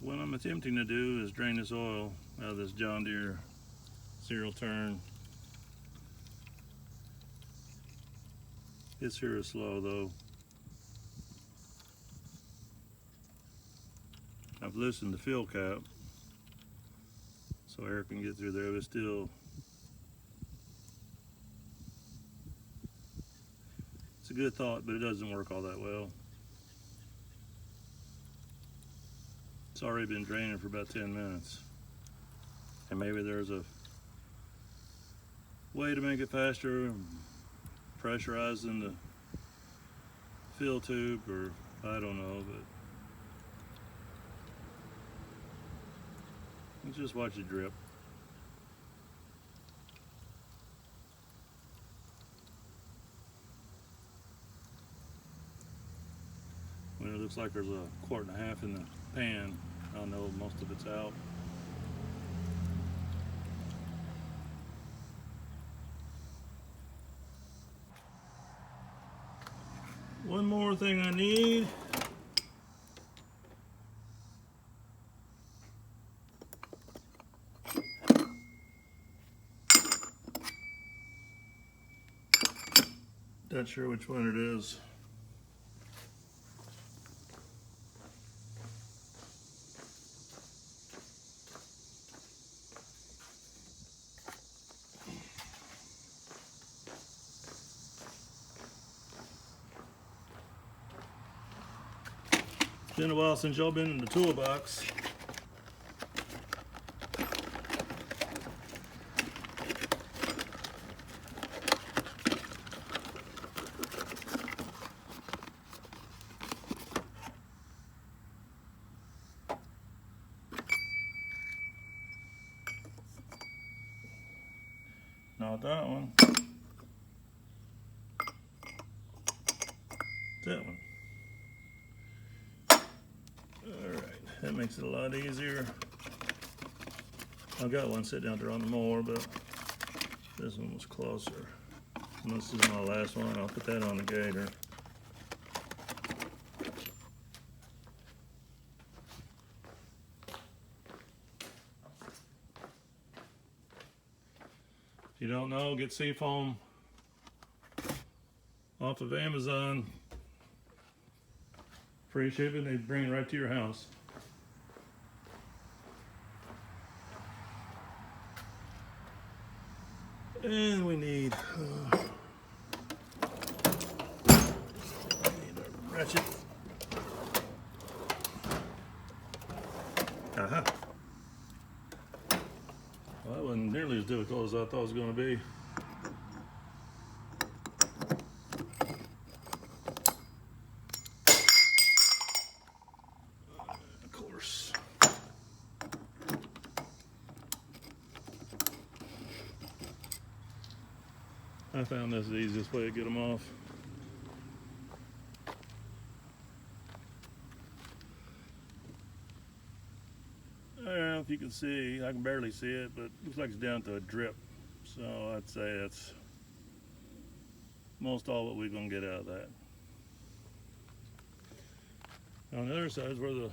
What I'm attempting to do is drain this oil out of this John Deere zero turn. This here is slow though. I've loosened the fill cap so air can get through there, but still it's a good thought, but it doesn't work all that well. It's already been draining for about 10 minutes. And maybe there's a way to make it faster, pressurizing the fill tube, or I don't know, but let's just watch it drip. When it looks like there's a quart and a half in the pan, I know most of it's out. One more thing I need. Not sure which one it is. It's been a while since y'all been in the toolbox. Not that one. That one. Alright, that makes it a lot easier. I've got one sitting out there on the mower, but this one was closer. And this is my last one. I'll put that on the gator. If you don't know, get seafoam off of Amazon. Free shipping, they bring it right to your house. And we need a ratchet. Aha. Well, that wasn't nearly as difficult as I thought it was going to be. Of course. I found this the easiest way to get them off. I don't know if you can see, I can barely see it, but it looks like it's down to a drip. So I'd say that's most all what we're gonna get out of that. On the other side is where the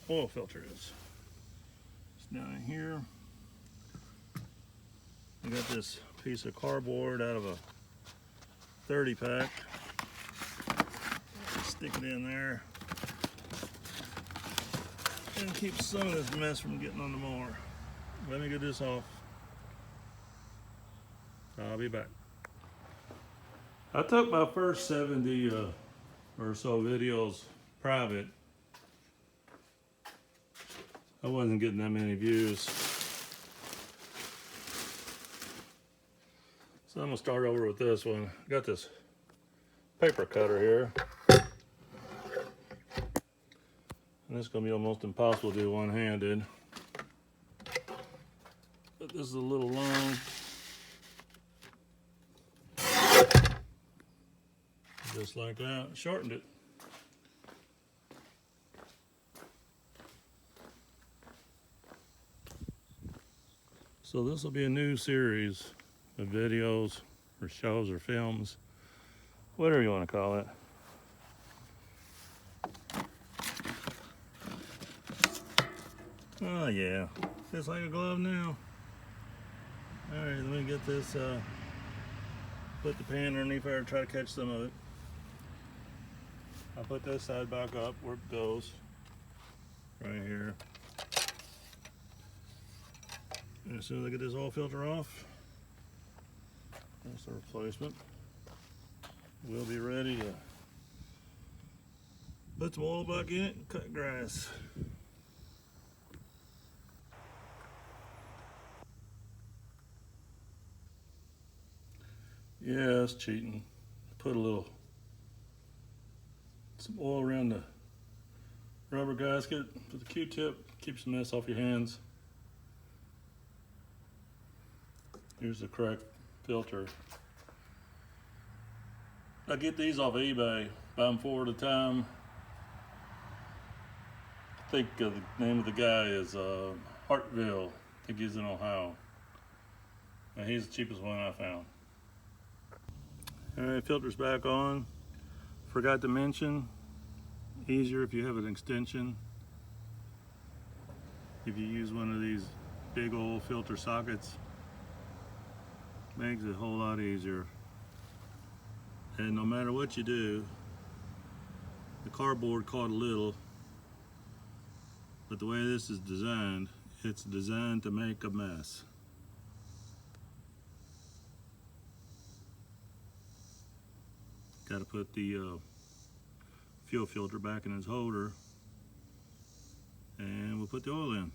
oil filter is. It's down in here. I got this piece of cardboard out of a 30 pack. Stick it in there and keep some of this mess from getting on the mower. Let me get this off. I'll be back. I took my first 70 or so videos private. I wasn't getting that many views. So I'm gonna start over with this one. Got this paper cutter here. And this is gonna be almost impossible to do one-handed. But this is a little long. Just like that, shortened it. So this will be a new series of videos or shows or films, whatever you want to call it. Oh yeah, fits like a glove now. All right, let me get this, put the pan underneath there and try to catch some of it. I'll put this side back up where it goes, right here. And as soon as I get this oil filter off, that's the replacement, we'll be ready to put some oil back in it and cut grass. Yeah, that's cheating. Put some oil around the rubber gasket with a Q-tip, keeps the mess off your hands. Here's the correct filter. I get these off of eBay, buy them 4 at a time. I think the name of the guy is Hartville. I think he's in Ohio. And he's the cheapest one I found. All right, filter's back on. Forgot to mention, easier if you have an extension. If you use one of these big old filter sockets, makes it a whole lot easier. And no matter what you do, the cardboard caught a little, but the way this is designed, it's designed to make a mess. Got to put the fuel filter back in its holder, and we'll put the oil in.